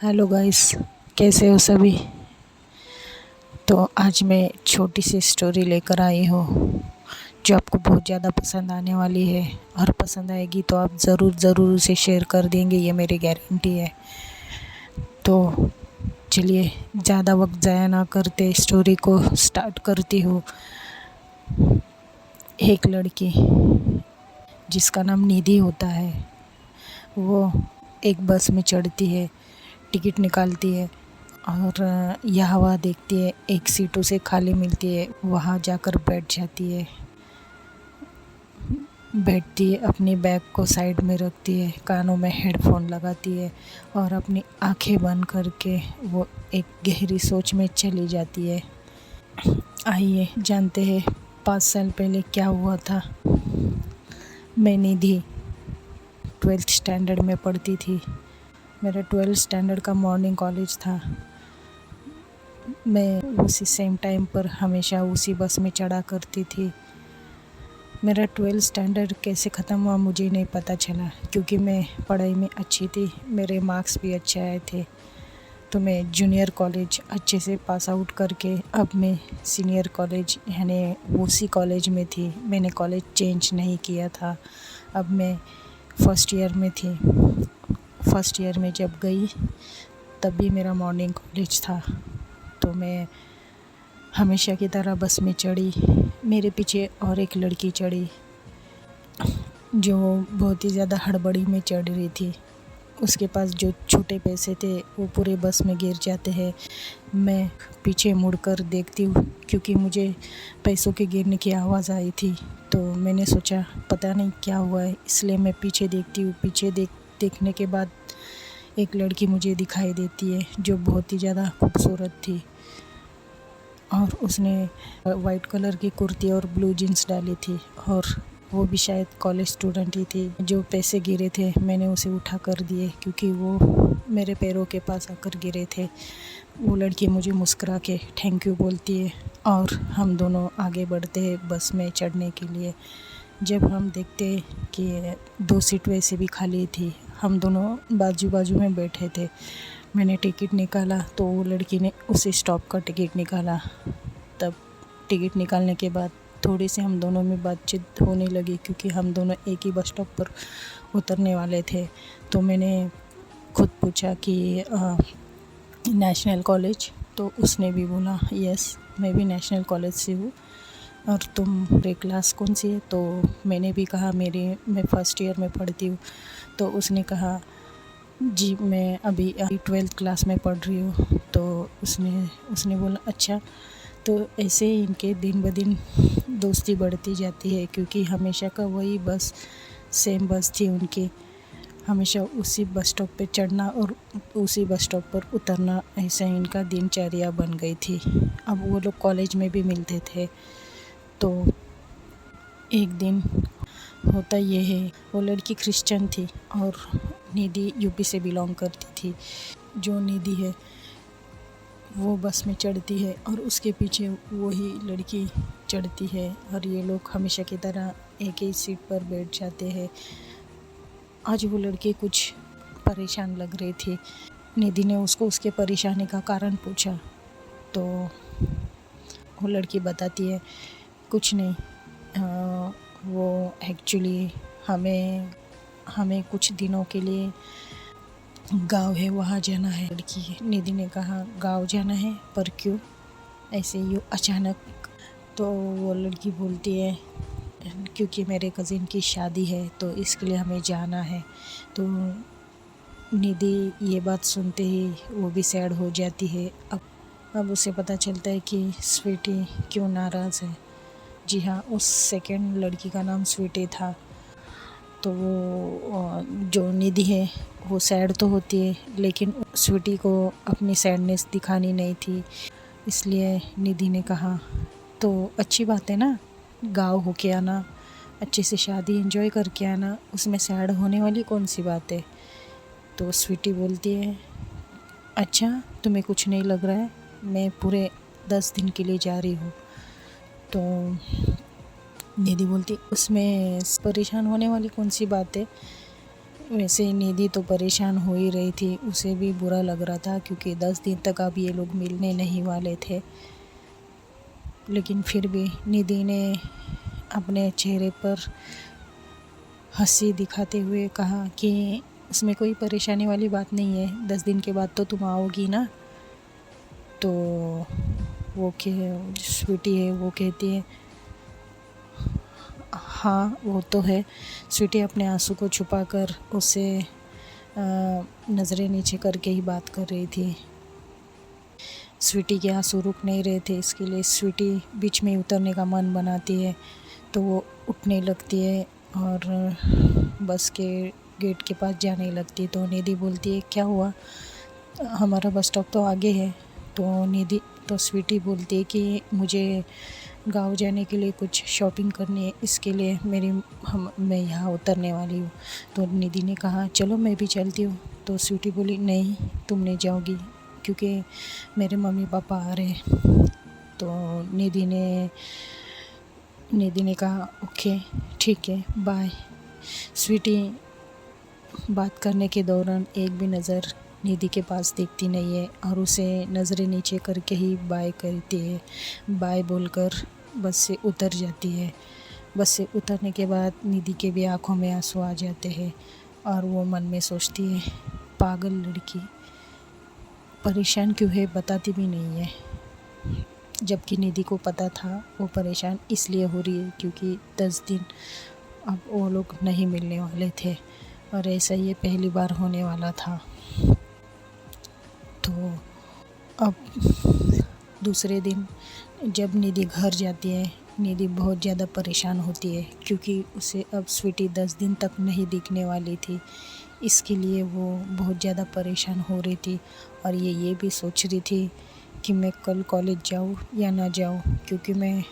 Hello guys, कैसे हो सभी। तो आज मैं छोटी सी स्टोरी लेकर आई हूँ जो आपको बहुत ज़्यादा पसंद आने वाली है। और पसंद आएगी तो आप ज़रूर उसे शेयर कर देंगे, ये मेरी गारंटी है। तो चलिए ज़्यादा वक्त ज़ाया ना करते स्टोरी को स्टार्ट करती हूँ। एक लड़की जिसका नाम निधि होता है, वो एक बस में चढ़ती है, टिकट निकालती है और यह हवा देखती है, एक सीट उसे खाली मिलती है, वहाँ जाकर बैठ जाती है। बैठती है, अपनी बैग को साइड में रखती है, कानों में हेडफोन लगाती है और अपनी आंखें बंद करके वो एक गहरी सोच में चली जाती है। आइए जानते हैं 5 साल पहले क्या हुआ था। मैं निधि 12th स्टैंडर्ड में पढ़ती थी। मेरा 12th स्टैंडर्ड का मॉर्निंग कॉलेज था। मैं उसी सेम टाइम पर हमेशा उसी बस में चढ़ा करती थी। मेरा 12th स्टैंडर्ड कैसे ख़त्म हुआ मुझे नहीं पता चला, क्योंकि मैं पढ़ाई में अच्छी थी, मेरे मार्क्स भी अच्छे आए थे। तो मैं जूनियर कॉलेज अच्छे से पास आउट करके अब मैं सीनियर कॉलेज यानी उसी कॉलेज में थी। मैंने कॉलेज चेंज नहीं किया था। अब मैं फर्स्ट ईयर में थी। फर्स्ट ईयर में जब गई तब भी मेरा मॉर्निंग कॉलेज था। तो मैं हमेशा की तरह बस में चढ़ी। मेरे पीछे और एक लड़की चढ़ी जो बहुत ही ज़्यादा हड़बड़ी में चढ़ रही थी। उसके पास जो छोटे पैसे थे वो पूरे बस में गिर जाते हैं। मैं पीछे मुड़कर देखती हूँ क्योंकि मुझे पैसों के गिरने की आवाज़ आई थी। तो मैंने सोचा पता नहीं क्या हुआ है, इसलिए मैं पीछे देखती हूँ। पीछे देखने के बाद एक लड़की मुझे दिखाई देती है जो बहुत ही ज़्यादा खूबसूरत थी और उसने वाइट कलर की कुर्ती और ब्लू जीन्स डाली थी और वो भी शायद कॉलेज स्टूडेंट ही थी। जो पैसे गिरे थे मैंने उसे उठा कर दिए क्योंकि वो मेरे पैरों के पास आकर गिरे थे। वो लड़की मुझे मुस्कुरा के थैंक यू बोलती है और हम दोनों आगे बढ़ते हैं बस में चढ़ने के लिए। जब हम देखते कि 2 सीट वैसे भी खाली थी, हम दोनों बाजू बाजू में बैठे थे। मैंने टिकट निकाला तो वो लड़की ने उसी स्टॉप का टिकट निकाला। तब टिकट निकालने के बाद थोड़ी सी हम दोनों में बातचीत होने लगी क्योंकि हम दोनों एक ही बस स्टॉप पर उतरने वाले थे। तो मैंने खुद पूछा कि नेशनल कॉलेज, तो उसने भी बोला यस मैं भी नेशनल कॉलेज से हूँ और तुम्हारी क्लास कौन सी है। तो मैंने भी कहा मैं फर्स्ट ईयर में पढ़ती हूँ। तो उसने कहा जी मैं अभी 12th क्लास में पढ़ रही हूँ। तो उसने बोला अच्छा। तो ऐसे ही इनके दिन ब दिन दोस्ती बढ़ती जाती है क्योंकि हमेशा का वही बस सेम बस थी उनकी। हमेशा उसी बस स्टॉप पे चढ़ना और उसी बस स्टॉप पर उतरना, ऐसा इनका दिनचर्या बन गई थी। अब वो लोग कॉलेज में भी मिलते थे। तो एक दिन होता ये है, वो लड़की क्रिश्चियन थी और निधि यूपी से बिलोंग करती थी। जो निधि है वो बस में चढ़ती है और उसके पीछे वही लड़की चढ़ती है और ये लोग हमेशा की तरह एक ही सीट पर बैठ जाते हैं। आज वो लड़की कुछ परेशान लग रही थी। निधि ने उसको उसके परेशानी का कारण पूछा तो वो लड़की बताती है कुछ नहीं, वो एक्चुअली हमें कुछ दिनों के लिए गांव है वहाँ जाना है। लड़की निधि ने कहा गांव जाना है, पर क्यों ऐसे ही अचानक। तो वो लड़की बोलती है क्योंकि मेरे कज़िन की शादी है तो इसके लिए हमें जाना है। तो निधि ये बात सुनते ही वो भी सैड हो जाती है। अब उसे पता चलता है कि स्वीटी क्यों नाराज़ है। जी हाँ, उस सेकंड लड़की का नाम स्वीटी था। तो वो जो निधि है वो सैड तो होती है लेकिन स्वीटी को अपनी सैडनेस दिखानी नहीं थी। इसलिए निधि ने कहा तो अच्छी बात है ना, गाँव होके आना, अच्छे से शादी एंजॉय करके आना, उसमें सैड होने वाली कौन सी बात है। तो स्वीटी बोलती है अच्छा तुम्हें कुछ नहीं लग रहा है, मैं पूरे 10 दिन के लिए जा रही हूँ। तो निधि बोलती उसमें परेशान होने वाली कौन सी बात है, वैसे निधि तो परेशान हो ही रही थी, उसे भी बुरा लग रहा था क्योंकि 10 दिन तक अब ये लोग मिलने नहीं वाले थे। लेकिन फिर भी निधि ने अपने चेहरे पर हंसी दिखाते हुए कहा कि उसमें कोई परेशानी वाली बात नहीं है, 10 दिन के बाद तो तुम आओगी ना। तो वो स्वीटी है वो कहती है हाँ वो तो है। स्वीटी अपने आंसू को छुपाकर उससे नज़रें नीचे करके ही बात कर रही थी। स्वीटी के आंसू रुक नहीं रहे थे, इसके लिए स्वीटी बीच में उतरने का मन बनाती है तो वो उठने लगती है और बस के गेट के पास जाने लगती है। तो निधि बोलती है क्या हुआ, हमारा बस स्टॉप तो आगे है। तो स्वीटी बोलती है कि मुझे गांव जाने के लिए कुछ शॉपिंग करनी है, इसके लिए मैं यहाँ उतरने वाली हूँ। तो निधि ने कहा चलो मैं भी चलती हूँ। तो स्वीटी बोली नहीं तुम नहीं जाओगी क्योंकि मेरे मम्मी पापा आ रहे हैं। तो निधि ने कहा ओके ठीक है बाय। स्वीटी बात करने के दौरान एक भी नज़र निधि के पास देखती नहीं है और उसे नज़रें नीचे करके ही बाय करती है। बाय बोलकर बस से उतर जाती है। बस से उतरने के बाद निधि के भी आंखों में आंसू आ जाते हैं और वो मन में सोचती है पागल लड़की, परेशान क्यों है बताती भी नहीं है। जबकि निधि को पता था वो परेशान इसलिए हो रही है क्योंकि 10 दिन अब वो लोग नहीं मिलने वाले थे और ऐसा ये पहली बार होने वाला था। तो अब दूसरे दिन जब निधि घर जाती है, निधि बहुत ज़्यादा परेशान होती है क्योंकि उसे अब स्वीटी 10 दिन तक नहीं दिखने वाली थी। इसके लिए वो बहुत ज़्यादा परेशान हो रही थी और ये भी सोच रही थी कि मैं कल कॉलेज जाऊँ या ना जाऊँ क्योंकि मैं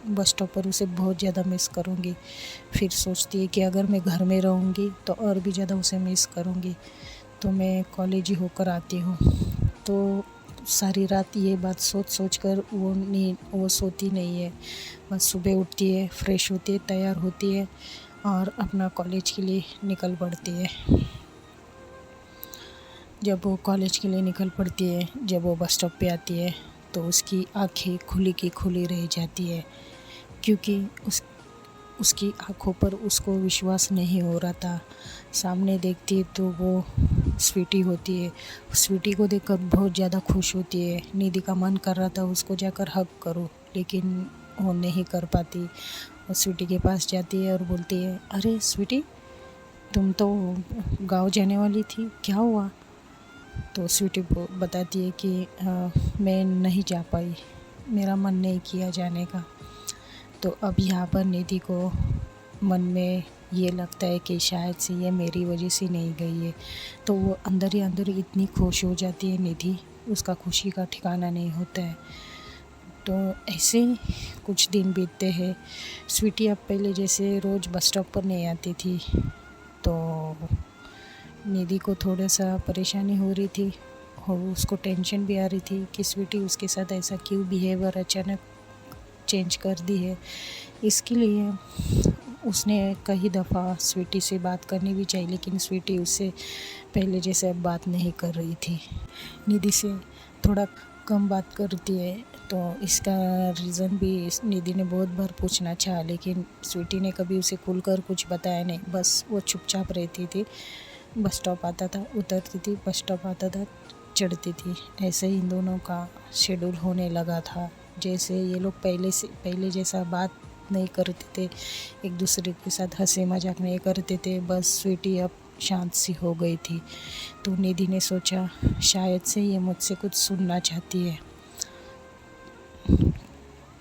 बस स्टॉप पर उसे बहुत ज़्यादा मिस करूँगी। फिर सोचती है कि अगर मैं घर में रहूँगी तो और भी ज़्यादा उसे मिस करूँगी, तो मैं कॉलेज ही होकर आती हूँ। तो सारी रात ये बात सोच कर वो सोती नहीं है। बस सुबह उठती है, फ्रेश होती है, तैयार होती है और अपना कॉलेज के लिए निकल पड़ती है। जब वो कॉलेज के लिए निकल पड़ती है, जब वो बस स्टॉप पे आती है तो उसकी आँखें खुली की खुली रह जाती है क्योंकि उसकी आँखों पर उसको विश्वास नहीं हो रहा था। सामने देखती है तो वो स्वीटी होती है। स्वीटी को देखकर बहुत ज़्यादा खुश होती है। निधि का मन कर रहा था उसको जाकर हग करूं लेकिन वो नहीं कर पाती। वो स्वीटी के पास जाती है और बोलती है अरे स्वीटी तुम तो गाँव जाने वाली थी, क्या हुआ। तो स्वीटी बताती है कि मैं नहीं जा पाई, मेरा मन नहीं किया जाने का। तो अब यहाँ पर निधि को मन में ये लगता है कि शायद से ये मेरी वजह से नहीं गई है। तो वो अंदर ही अंदर इतनी खुश हो जाती है निधि, उसका खुशी का ठिकाना नहीं होता है। तो ऐसे ही कुछ दिन बीतते हैं। स्वीटी अब पहले जैसे रोज़ बस स्टॉप पर नहीं आती थी तो निधि को थोड़ा सा परेशानी हो रही थी और उसको टेंशन भी आ रही थी कि स्वीटी उसके साथ ऐसा क्यों बिहेवियर अचानक चेंज कर दी है। इसके लिए उसने कई दफ़ा स्वीटी से बात करनी भी चाहिए लेकिन स्वीटी उससे पहले जैसे अब बात नहीं कर रही थी, निधि से थोड़ा कम बात करती है। तो इसका रीज़न भी निधि ने बहुत बार पूछना चाहा लेकिन स्वीटी ने कभी उसे खुलकर कुछ बताया नहीं, बस वो चुपचाप रहती थी। बस स्टॉप आता था उतरती थी, बस स्टॉप आता था चढ़ती थी। ऐसे ही इन दोनों का शेड्यूल होने लगा था। जैसे ये लोग पहले जैसा बात नहीं करते थे, एक दूसरे के साथ हंसी मजाक नहीं करते थे, बस स्वीटी अब शांत सी हो गई थी। तो निधि ने सोचा शायद से ये मुझसे कुछ सुनना चाहती है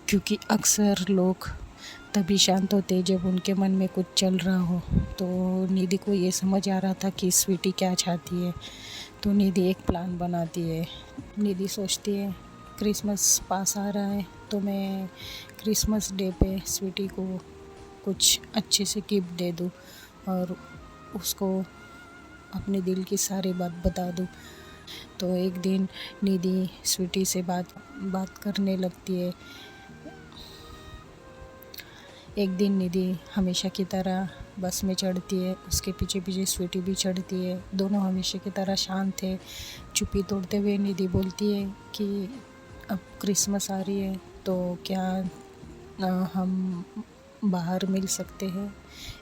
क्योंकि अक्सर लोग तभी शांत होते जब उनके मन में कुछ चल रहा हो। तो निधि को ये समझ आ रहा था कि स्वीटी क्या चाहती है। तो निधि एक प्लान बनाती है। निधि सोचती है क्रिसमस पास आ रहा है तो मैं क्रिसमस डे पे स्वीटी को कुछ अच्छे से गिफ्ट दे दूँ और उसको अपने दिल की सारी बात बता दूँ। तो एक दिन निधि स्वीटी से बात करने लगती है। एक दिन निधि हमेशा की तरह बस में चढ़ती है, उसके पीछे पीछे स्वीटी भी चढ़ती है। दोनों हमेशा की तरह शांत थे। चुप्पी तोड़ते हुए निधि बोलती है कि अब क्रिसमस आ रही है तो क्या हम बाहर मिल सकते हैं?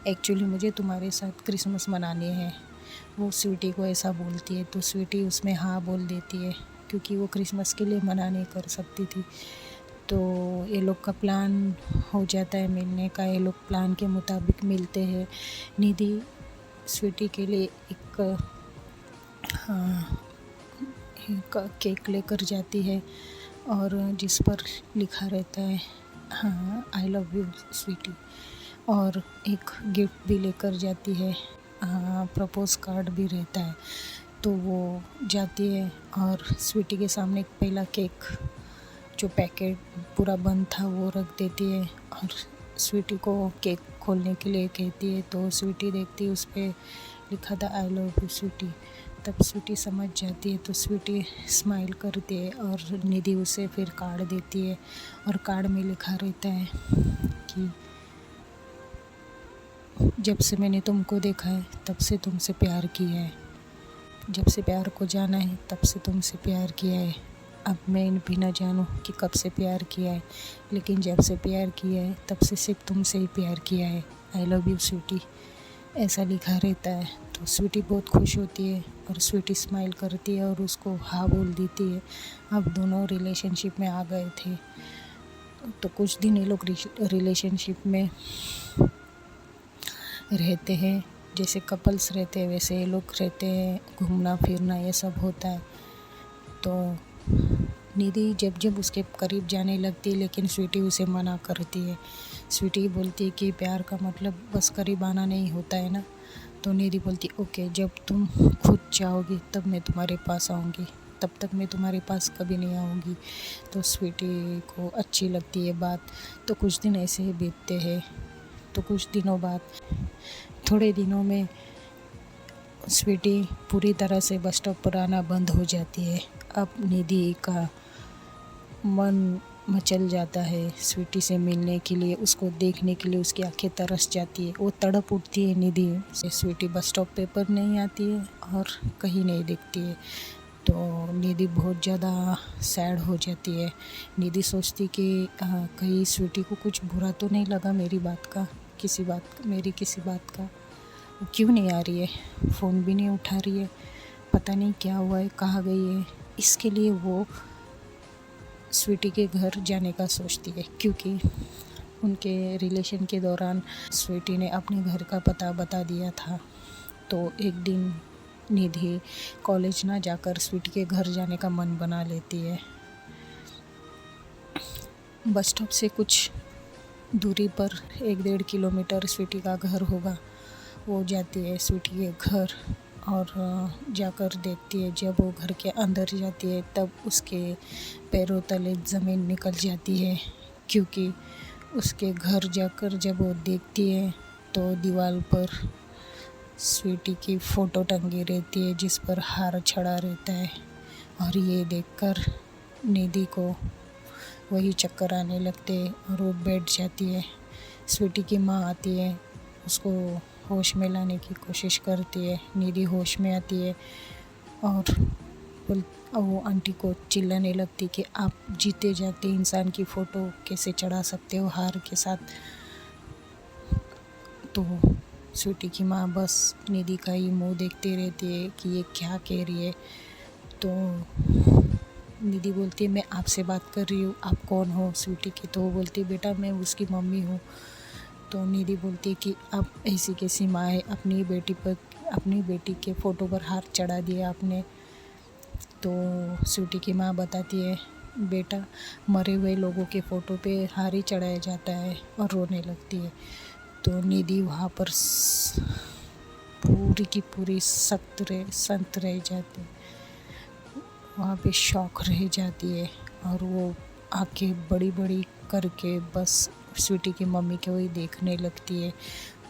एक्चुअली मुझे तुम्हारे साथ क्रिसमस मनानी है। वो स्वीटी को ऐसा बोलती है तो स्वीटी उसमें हाँ बोल देती है, क्योंकि वो क्रिसमस के लिए मना नहीं कर सकती थी। तो ये लोग का प्लान हो जाता है मिलने का। ये लोग प्लान के मुताबिक मिलते हैं। निधि स्वीटी के लिए एक केक लेकर जाती है और जिस पर लिखा रहता है आई लव यू स्वीटी, और एक गिफ्ट भी लेकर जाती है, प्रपोज कार्ड भी रहता है। तो वो जाती है और स्वीटी के सामने एक पहला केक जो पैकेट पूरा बंद था वो रख देती है और स्वीटी को केक खोलने के लिए कहती है। तो स्वीटी देखती है उस पर लिखा था आई लव यू स्वीटी। तब स्वीटी समझ जाती है तो स्वीटी स्माइल करती है और निधि उसे फिर कार्ड देती है और कार्ड में लिखा रहता है कि जब से मैंने तुमको देखा है तब से तुमसे प्यार किया है, जब से प्यार को जाना है तब से तुमसे प्यार किया है। अब मैं भी ना जानूं कि कब से प्यार किया है, लेकिन जब से प्यार किया है तब से सिर्फ तुमसे ही प्यार किया है। आई लव यू स्वीटी, ऐसा लिखा रहता है। तो स्वीटी बहुत खुश होती है और स्वीटी स्माइल करती है और उसको हाँ बोल देती है। अब दोनों रिलेशनशिप में आ गए थे। तो कुछ दिन ये लोग रिलेशनशिप में रहते हैं, जैसे कपल्स रहते हैं वैसे ये लोग रहते हैं। घूमना फिरना ये सब होता है। तो निधि जब जब उसके करीब जाने लगती है लेकिन स्वीटी उसे मना करती है। स्वीटी बोलती है कि प्यार का मतलब बस करीब आना नहीं होता है ना। तो निधि बोलती ओके, जब तुम खुद चाहोगी तब मैं तुम्हारे पास आऊँगी, तब तक मैं तुम्हारे पास कभी नहीं आऊँगी। तो स्वीटी को अच्छी लगती है बात। तो कुछ दिन ऐसे ही बीतते हैं। तो कुछ दिनों बाद, थोड़े दिनों में स्वीटी पूरी तरह से बस स्टॉप पर आना बंद हो जाती है। अब निधि का मन मचल जाता है स्वीटी से मिलने के लिए, उसको देखने के लिए उसकी आंखें तरस जाती है। वो तड़प उठती है निधि से। स्वीटी बस स्टॉप पे पर नहीं आती है और कहीं नहीं दिखती है। तो निधि बहुत ज़्यादा सैड हो जाती है। निधि सोचती कि कहीं स्वीटी को कुछ बुरा तो नहीं लगा मेरी बात का, किसी बात का। वो क्यों नहीं आ रही है, फ़ोन भी नहीं उठा रही है, पता नहीं क्या हुआ है, कहाँ गई है। इसके लिए वो स्वीटी के घर जाने का सोचती है, क्योंकि उनके रिलेशन के दौरान स्वीटी ने अपने घर का पता बता दिया था। तो एक दिन निधि कॉलेज ना जाकर स्वीटी के घर जाने का मन बना लेती है। बस स्टॉप से कुछ दूरी पर 1-1.5 किलोमीटर स्वीटी का घर होगा। वो जाती है स्वीटी के घर और जाकर देखती है। जब वो घर के अंदर जाती है तब उसके पैरों तले ज़मीन निकल जाती है, क्योंकि उसके घर जाकर जब वो देखती है तो दीवार पर स्वीटी की फ़ोटो टंगी रहती है जिस पर हार चढ़ा रहता है। और ये देखकर निधि को वही चक्कर आने लगते हैं और वो बैठ जाती है। स्वीटी की माँ आती है, उसको होश में लाने की कोशिश करती है। निधि होश में आती है और वो आंटी को चिल्लाने लगती कि आप जीते जागते इंसान की फ़ोटो कैसे चढ़ा सकते हो हार के साथ। तो स्वीटी की माँ बस निधि का ही मुँह देखते रहती है कि ये क्या कह रही है। तो निधि बोलती है मैं आपसे बात कर रही हूँ, आप कौन हो स्वीटी की? तो वो बोलती है बेटा मैं उसकी मम्मी हूँ। तो निधि बोलती है कि आप ऐसी कैसी माँ है, अपनी बेटी के फ़ोटो पर हार चढ़ा दिया आपने। तो स्वीटी की माँ बताती है बेटा मरे हुए लोगों के फ़ोटो पे हार ही चढ़ाया जाता है, और रोने लगती है। तो निधि वहाँ पर पूरी की पूरी संत रह जाती है, वहाँ पे शॉक रह जाती है और वो आंखें बड़ी बड़ी करके बस स्वीटी की मम्मी को ही देखने लगती है।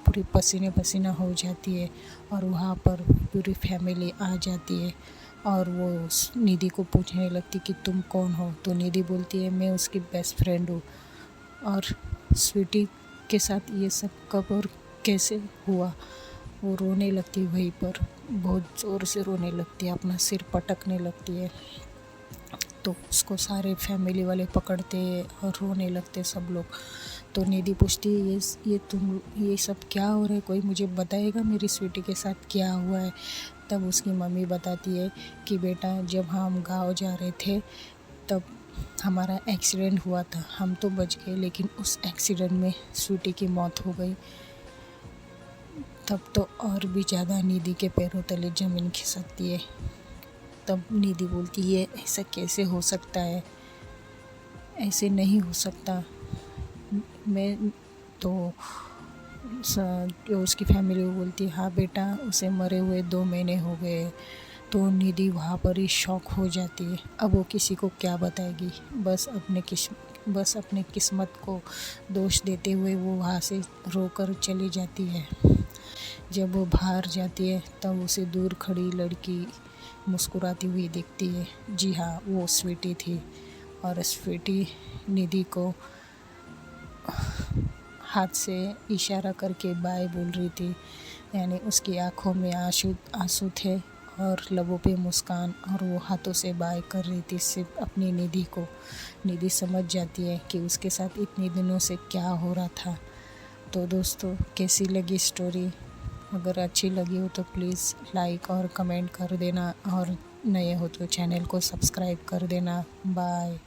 पूरी पसीने पसीना हो जाती है और वहाँ पर पूरी फैमिली आ जाती है और वो निधि को पूछने लगती कि तुम कौन हो? तो निधि बोलती है मैं उसकी बेस्ट फ्रेंड हूँ। और स्वीटी के साथ ये सब कब और कैसे हुआ। वो रोने लगती वहीं पर, बहुत ज़ोर से रोने लगती है, अपना सिर पटकने लगती है। तो उसको सारे फैमिली वाले पकड़ते और रोने लगते सब लोग। तो निधि पूछती है, ये तुम ये सब क्या हो रहा है, कोई मुझे बताएगा मेरी स्वीटी के साथ क्या हुआ है। तब उसकी मम्मी बताती है कि बेटा जब हम गाँव जा रहे थे तब हमारा एक्सीडेंट हुआ था, हम तो बच गए लेकिन उस एक्सीडेंट में स्वीटी की मौत हो गई। तब तो और भी ज़्यादा निधि के पैरों तले ज़मीन खिसकती है। तब निधि बोलती है ऐसा कैसे हो सकता है, ऐसे नहीं हो सकता। मैं तो जो उसकी फैमिली वो बोलती है हाँ बेटा उसे मरे हुए 2 महीने हो गए। तो निधि वहाँ पर ही शॉक हो जाती है। अब वो किसी को क्या बताएगी, बस अपने किस्मत को दोष देते हुए वो वहाँ से रोकर चली जाती है। जब वो बाहर जाती है तब उसे दूर खड़ी लड़की मुस्कुराती हुई दिखती है। जी हाँ, वो स्वीटी थी और स्वीटी निधि को हाथ से इशारा करके बाय बोल रही थी, यानी उसकी आंखों में आंसू थे और लबों पे मुस्कान, और वो हाथों से बाय कर रही थी सिर्फ अपनी निधि को। निधि समझ जाती है कि उसके साथ इतने दिनों से क्या हो रहा था। तो दोस्तों कैसी लगी स्टोरी, अगर अच्छी लगी हो तो प्लीज़ लाइक और कमेंट कर देना, और नए हो तो चैनल को सब्सक्राइब कर देना। बाय।